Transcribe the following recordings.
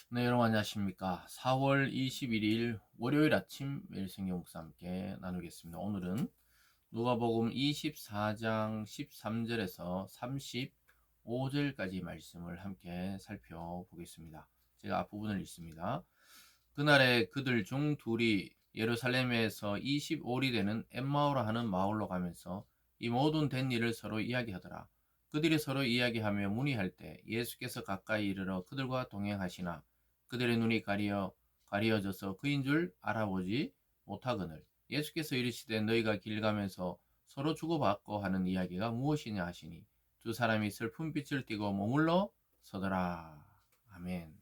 네, 여러분 안녕하십니까. 4월 21일 월요일 아침 매일 성경 묵상 함께 나누겠습니다. 오늘은 누가복음 24장 13절에서 35절까지 말씀을 함께 살펴보겠습니다. 제가 앞부분을 읽습니다. 그날에 그들 중 둘이 예루살렘에서 25里되는 엠마오라 하는 마을로 가면서 이 모든 된 일을 서로 이야기하더라. 그들이 서로 이야기하며 문의할 때 예수께서 가까이 이르러 그들과 동행하시나 그들의 눈이 가리어져서 그인 줄 알아보지 못하거늘 예수께서 이르시되 너희가 길 가면서 서로 주고받고 하는 이야기가 무엇이냐 하시니 두 사람이 슬픈 빛을 띠고 머물러 서더라. 아멘.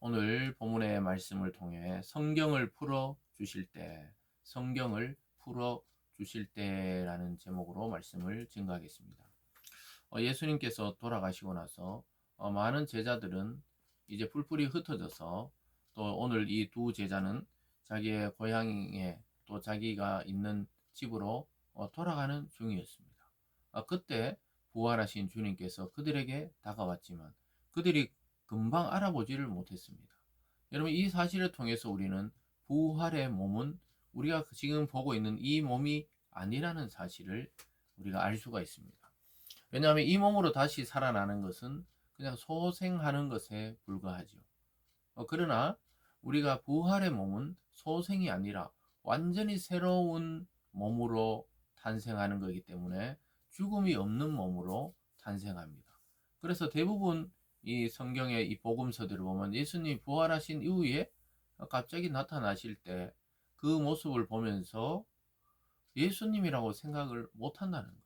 오늘 본문의 말씀을 통해 성경을 풀어 주실 때라는 제목으로 말씀을 증거하겠습니다. 예수님께서 돌아가시고 나서 많은 제자들은 이제 뿔뿔이 흩어져서 또 오늘 이 두 제자는 자기의 고향에 또 자기가 있는 집으로 돌아가는 중이었습니다. 그때 부활하신 주님께서 그들에게 다가왔지만 그들이 금방 알아보지를 못했습니다. 여러분, 이 사실을 통해서 우리는 부활의 몸은 우리가 지금 보고 있는 이 몸이 아니라는 사실을 우리가 알 수가 있습니다. 왜냐하면 이 몸으로 다시 살아나는 것은 그냥 소생하는 것에 불과하죠. 그러나 우리가 부활의 몸은 소생이 아니라 완전히 새로운 몸으로 탄생하는 것이기 때문에 죽음이 없는 몸으로 탄생합니다. 그래서 대부분 이 성경의 이 복음서들을 보면 예수님이 부활하신 이후에 갑자기 나타나실 때 그 모습을 보면서 예수님이라고 생각을 못 한다는 거예요.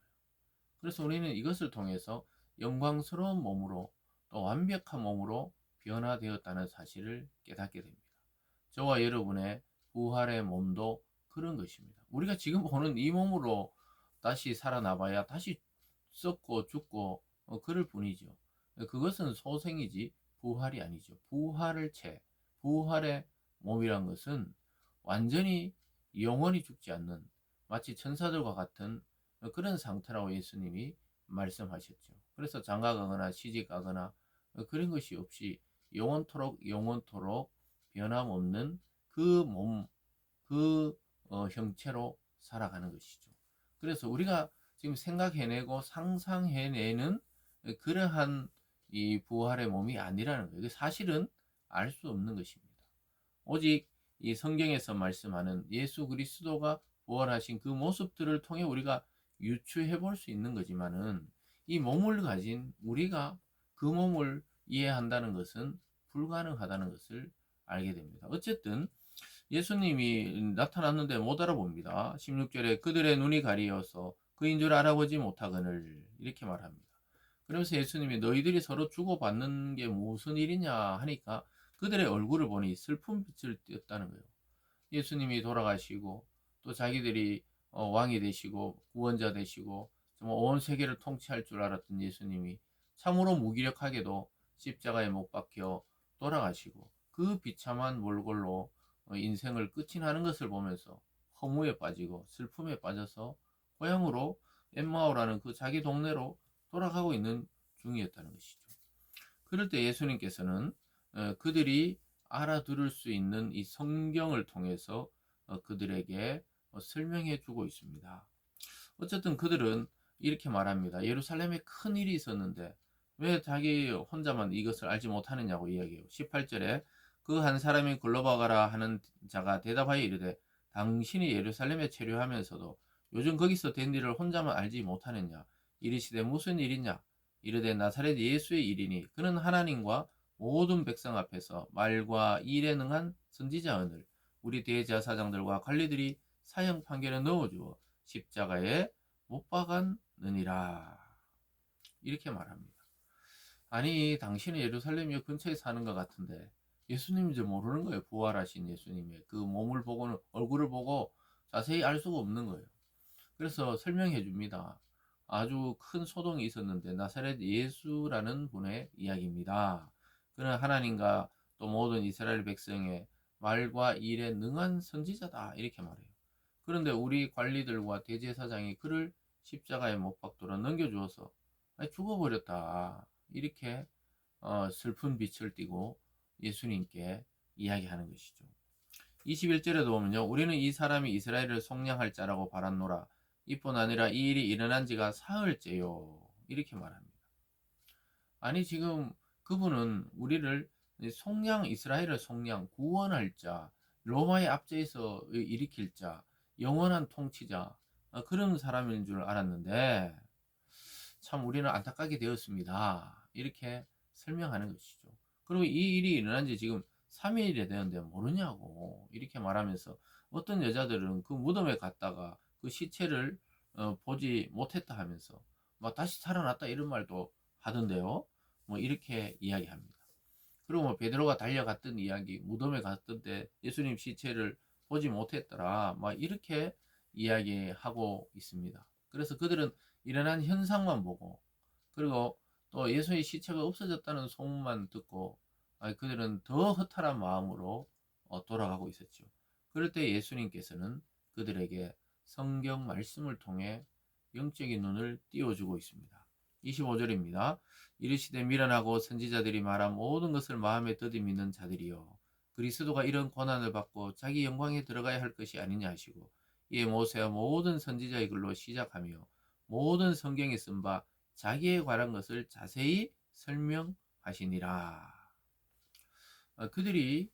그래서 우리는 이것을 통해서 영광스러운 몸으로 또 완벽한 몸으로 변화되었다는 사실을 깨닫게 됩니다. 저와 여러분의 부활의 몸도 그런 것입니다. 우리가 지금 보는 이 몸으로 다시 살아나봐야 다시 썩고 죽고 그럴 뿐이죠. 그것은 소생이지 부활이 아니죠. 부활의 몸이란 것은 완전히 영원히 죽지 않는 마치 천사들과 같은 그런 상태라고 예수님이 말씀하셨죠. 그래서 장가가거나 시집가거나 그런 것이 없이 영원토록 변함없는 그 몸, 그 형체로 살아가는 것이죠. 그래서 우리가 지금 생각해내고 상상해내는 그러한 이 부활의 몸이 아니라는 거예요. 사실은 알 수 없는 것입니다. 오직 이 성경에서 말씀하는 예수 그리스도가 부활하신 그 모습들을 통해 우리가 유추해 볼 수 있는 거지만은 이 몸을 가진 우리가 그 몸을 이해한다는 것은 불가능하다는 것을 알게 됩니다. 어쨌든 예수님이 나타났는데 못 알아봅니다. 16절에 그들의 눈이 가리어서 그인 줄 알아보지 못하거늘 이렇게 말합니다. 그러면서 예수님이 너희들이 서로 주고받는 게 무슨 일이냐 하니까 그들의 얼굴을 보니 슬픈 빛을 띄었다는 거예요. 예수님이 돌아가시고 또 자기들이 왕이 되시고 구원자 되시고 정말 온 세계를 통치할 줄 알았던 예수님이 참으로 무기력하게도 십자가에 못 박혀 돌아가시고 그 비참한 몰골로 인생을 끝이 나는 것을 보면서 허무에 빠지고 슬픔에 빠져서 고향으로 엠마오라는 그 자기 동네로 돌아가고 있는 중이었다는 것이죠. 그럴 때 예수님께서는 그들이 알아들을 수 있는 이 성경을 통해서 그들에게 설명해 주고 있습니다. 어쨌든 그들은 이렇게 말합니다. 예루살렘에 큰 일이 있었는데 왜 자기 혼자만 이것을 알지 못하느냐고 이야기해요. 18절에 그 한 사람이 글로바가라 하는 자가 대답하여 이르되 당신이 예루살렘에 체류하면서도 요즘 거기서 된 일을 혼자만 알지 못하느냐 이르시되 무슨 일이냐 이르되 나사렛 예수의 일이니 그는 하나님과 모든 백성 앞에서 말과 일에 능한 선지자언을 우리 대제사장들과 관리들이 사형 판결에 넣어주어 십자가에 못 박았느니라 이렇게 말합니다. 아니 당신은 예루살렘 근처에 사는 것 같은데 예수님인지 모르는 거예요. 부활하신 예수님의 그 몸을 보고는 얼굴을 보고 자세히 알 수가 없는 거예요. 그래서 설명해 줍니다. 아주 큰 소동이 있었는데 나사렛 예수라는 분의 이야기입니다. 그는 하나님과 또 모든 이스라엘 백성의 말과 일에 능한 선지자다 이렇게 말해요. 그런데 우리 관리들과 대제사장이 그를 십자가에 못 박도록 넘겨주어서 죽어버렸다 이렇게 슬픈 빛을 띠고 예수님께 이야기하는 것이죠. 21절에도 보면요. 우리는 이 사람이 이스라엘을 속량할 자라고 바랐노라. 이뿐 아니라 이 일이 일어난 지가 사흘째요. 이렇게 말합니다. 아니 지금 그분은 우리를 속량, 이스라엘을 속량, 구원할 자, 로마의 압제에서 일으킬 자, 영원한 통치자, 그런 사람인 줄 알았는데 참 우리는 안타깝게 되었습니다. 이렇게 설명하는 것이죠. 그리고 이 일이 일어난 지 지금 3일이 되는데 모르냐고 이렇게 말하면서 어떤 여자들은 그 무덤에 갔다가 그 시체를 보지 못했다 하면서 막 다시 살아났다 이런 말도 하던데요. 뭐 이렇게 이야기합니다. 그리고 뭐 베드로가 달려갔던 이야기, 무덤에 갔던데 예수님 시체를 보지 못했더라. 막 이렇게 이야기하고 있습니다. 그래서 그들은 일어난 현상만 보고 그리고 또 예수의 시체가 없어졌다는 소문만 듣고 그들은 더 허탈한 마음으로 돌아가고 있었죠. 그럴 때 예수님께서는 그들에게 성경 말씀을 통해 영적인 눈을 띄워주고 있습니다. 25절입니다. 이르시되 미련하고 선지자들이 말한 모든 것을 마음에 더디 믿는 자들이여, 그리스도가 이런 고난을 받고 자기 영광에 들어가야 할 것이 아니냐 하시고, 이에 모세와 모든 선지자의 글로 시작하며 모든 성경에 쓴 바 자기에 관한 것을 자세히 설명하시니라. 그들이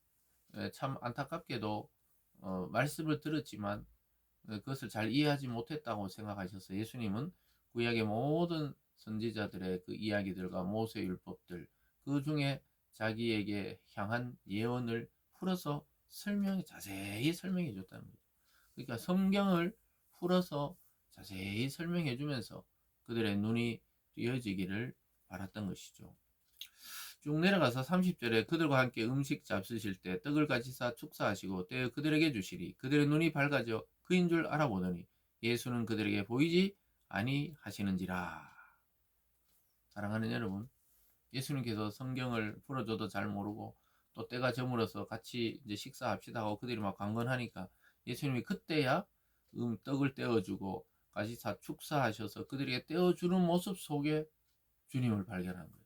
참 안타깝게도 말씀을 들었지만 그것을 잘 이해하지 못했다고 생각하셔서 예수님은 구약의 모든 선지자들의 그 이야기들과 모세 율법들 그 중에 자기에게 향한 예언을 풀어서 자세히 설명해 줬다는 거죠. 그러니까 성경을 풀어서 자세히 설명해 주면서 그들의 눈이 뜨여지기를 바랐던 것이죠. 쭉 내려가서 30절에 그들과 함께 음식 잡수실 때 떡을 가지사 축사하시고 떼어 그들에게 주시리. 그들의 눈이 밝아져 그인 줄 알아보더니 예수는 그들에게 보이지 아니하시는지라. 사랑하는 여러분, 예수님께서 성경을 풀어줘도 잘 모르고 또 때가 저물어서 같이 이제 식사합시다 하고 그들이 막 강건하니까 예수님이 그때야 떡을 떼어주고 가지사 축사하셔서 그들에게 떼어주는 모습 속에 주님을 발견한 거예요.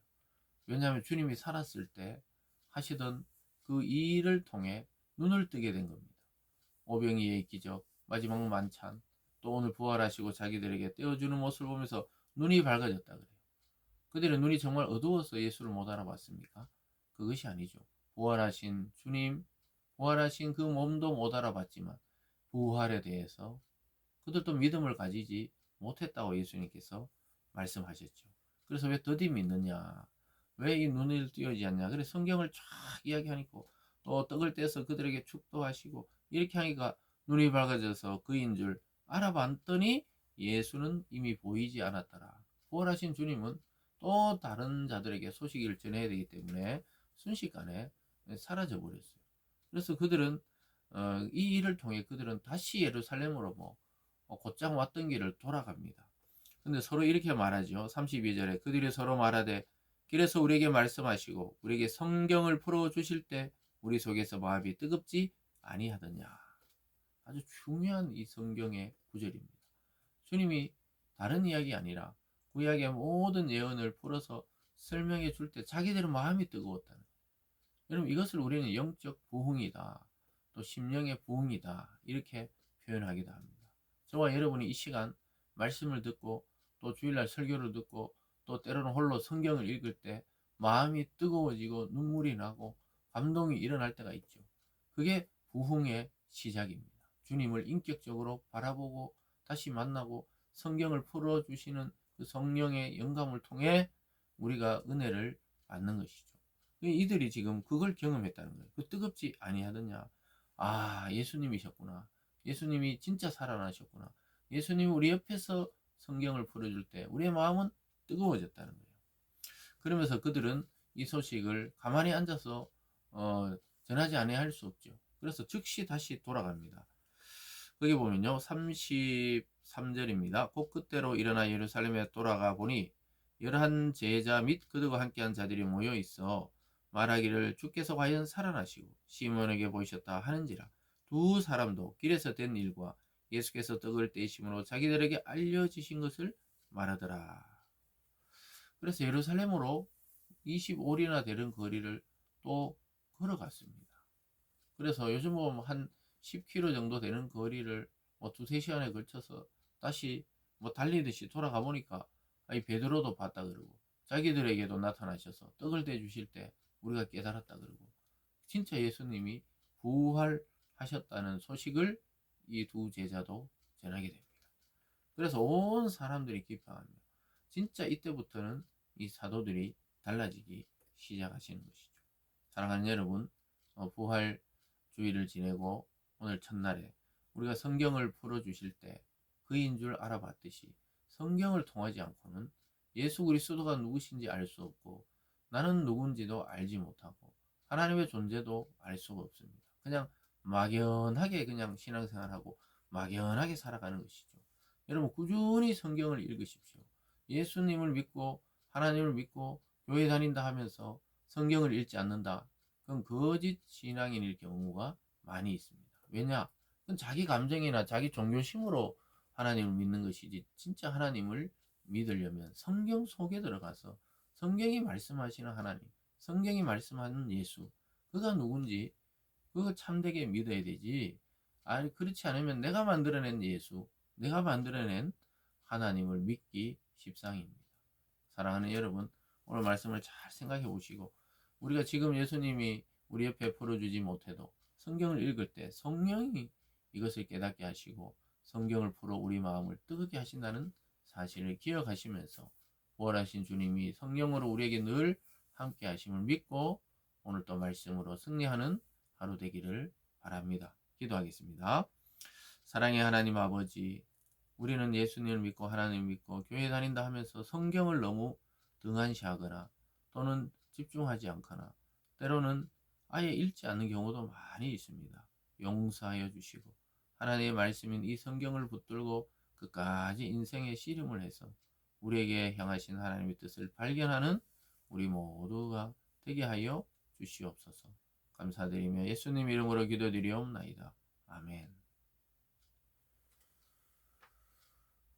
왜냐하면 주님이 살았을 때 하시던 그 일을 통해 눈을 뜨게 된 겁니다. 오병이의 기적, 마지막 만찬, 또 오늘 부활하시고 자기들에게 떼어주는 모습을 보면서 눈이 밝아졌다 그래요. 그들의 눈이 정말 어두워서 예수를 못 알아봤습니까? 그것이 아니죠. 부활하신 주님, 부활하신 그 몸도 못 알아봤지만 부활에 대해서 그들도 믿음을 가지지 못했다고 예수님께서 말씀하셨죠. 그래서 왜 더디 믿느냐? 왜 이 눈을 띄우지 않냐? 그래서 성경을 쫙 이야기하니까 또 떡을 떼서 그들에게 축도하시고 이렇게 하니까 눈이 밝아져서 그인 줄 알아봤더니 예수는 이미 보이지 않았더라. 부활하신 주님은 또 다른 자들에게 소식을 전해야 되기 때문에 순식간에 사라져 버렸어요. 그래서 그들은 이 일을 통해 그들은 다시 예루살렘으로 곧장 왔던 길을 돌아갑니다. 근데 서로 이렇게 말하죠. 32절에 그들이 서로 말하되 길에서 우리에게 말씀하시고 우리에게 성경을 풀어 주실 때 우리 속에서 마음이 뜨겁지 아니하더냐. 아주 중요한 이 성경의 구절입니다. 주님이 다른 이야기 아니라 구약의 모든 예언을 풀어서 설명해 줄 때 자기들은 마음이 뜨거웠다는 거예요. 여러분 이것을 우리는 영적 부흥이다. 또 심령의 부흥이다. 이렇게 표현하기도 합니다. 저와 여러분이 이 시간 말씀을 듣고 또 주일날 설교를 듣고 또 때로는 홀로 성경을 읽을 때 마음이 뜨거워지고 눈물이 나고 감동이 일어날 때가 있죠. 그게 부흥의 시작입니다. 주님을 인격적으로 바라보고 다시 만나고 성경을 풀어주시는 그 성령의 영감을 통해 우리가 은혜를 받는 것이죠. 이들이 지금 그걸 경험했다는 거예요. 그 뜨겁지 아니하더냐. 아, 예수님이셨구나. 예수님이 진짜 살아나셨구나. 예수님이 우리 옆에서 성경을 풀어줄 때 우리의 마음은 뜨거워졌다는 거예요. 그러면서 그들은 이 소식을 가만히 앉아서 전하지 아니할 수 없죠. 그래서 즉시 다시 돌아갑니다. 거기 보면요. 33절입니다. 곧 그때로 일어나 예루살렘에 돌아가 보니 열한 제자 및 그들과 함께한 자들이 모여 있어 말하기를 주께서 과연 살아나시고 시몬에게 보이셨다 하는지라. 두 사람도 길에서 된 일과 예수께서 떡을 떼심으로 자기들에게 알려지신 것을 말하더라. 그래서 예루살렘으로 25리나 되는 거리를 또 걸어갔습니다. 그래서 요즘 보면 한 10km 정도 되는 거리를 뭐 2~3시간에 걸쳐서 다시 뭐 달리듯이 돌아가 보니까 이 베드로도 봤다 그러고 자기들에게도 나타나셔서 떡을 대주실 때 우리가 깨달았다 그러고 진짜 예수님이 부활하셨다는 소식을 이 두 제자도 전하게 됩니다. 그래서 온 사람들이 기뻐하며 진짜 이때부터는 이 사도들이 달라지기 시작하시는 것이죠. 사랑하는 여러분, 부활주의를 지내고 오늘 첫날에 우리가 성경을 풀어주실 때 그인 줄 알아봤듯이 성경을 통하지 않고는 예수 그리스도가 누구신지 알 수 없고 나는 누군지도 알지 못하고 하나님의 존재도 알 수가 없습니다. 그냥 막연하게 그냥 신앙생활하고 막연하게 살아가는 것이죠. 여러분 꾸준히 성경을 읽으십시오. 예수님을 믿고 하나님을 믿고 교회 다닌다 하면서 성경을 읽지 않는다. 그건 거짓 신앙인일 경우가 많이 있습니다. 왜냐? 그건 자기 감정이나 자기 종교심으로 하나님을 믿는 것이지 진짜 하나님을 믿으려면 성경 속에 들어가서 성경이 말씀하시는 하나님, 성경이 말씀하는 예수, 그가 누군지 그거 참되게 믿어야 되지. 아니 그렇지 않으면 내가 만들어낸 예수, 내가 만들어낸 하나님을 믿기 십상입니다. 사랑하는 여러분, 오늘 말씀을 잘 생각해 보시고 우리가 지금 예수님이 우리 옆에 풀어주지 못해도 성경을 읽을 때 성령이 이것을 깨닫게 하시고 성경을 풀어 우리 마음을 뜨겁게 하신다는 사실을 기억하시면서 부활하신 주님이 성령으로 우리에게 늘 함께 하심을 믿고 오늘 또 말씀으로 승리하는 하루 되기를 바랍니다. 기도하겠습니다. 사랑의 하나님 아버지, 우리는 예수님을 믿고 하나님을 믿고 교회 다닌다 하면서 성경을 너무 등한시하거나 또는 집중하지 않거나 때로는 아예 읽지 않는 경우도 많이 있습니다. 용서하여 주시고 하나님의 말씀인 이 성경을 붙들고 끝까지 인생의 씨름을 해서 우리에게 향하신 하나님의 뜻을 발견하는 우리 모두가 되게 하여 주시옵소서. 감사드리며 예수님 이름으로 기도드리옵나이다. 아멘.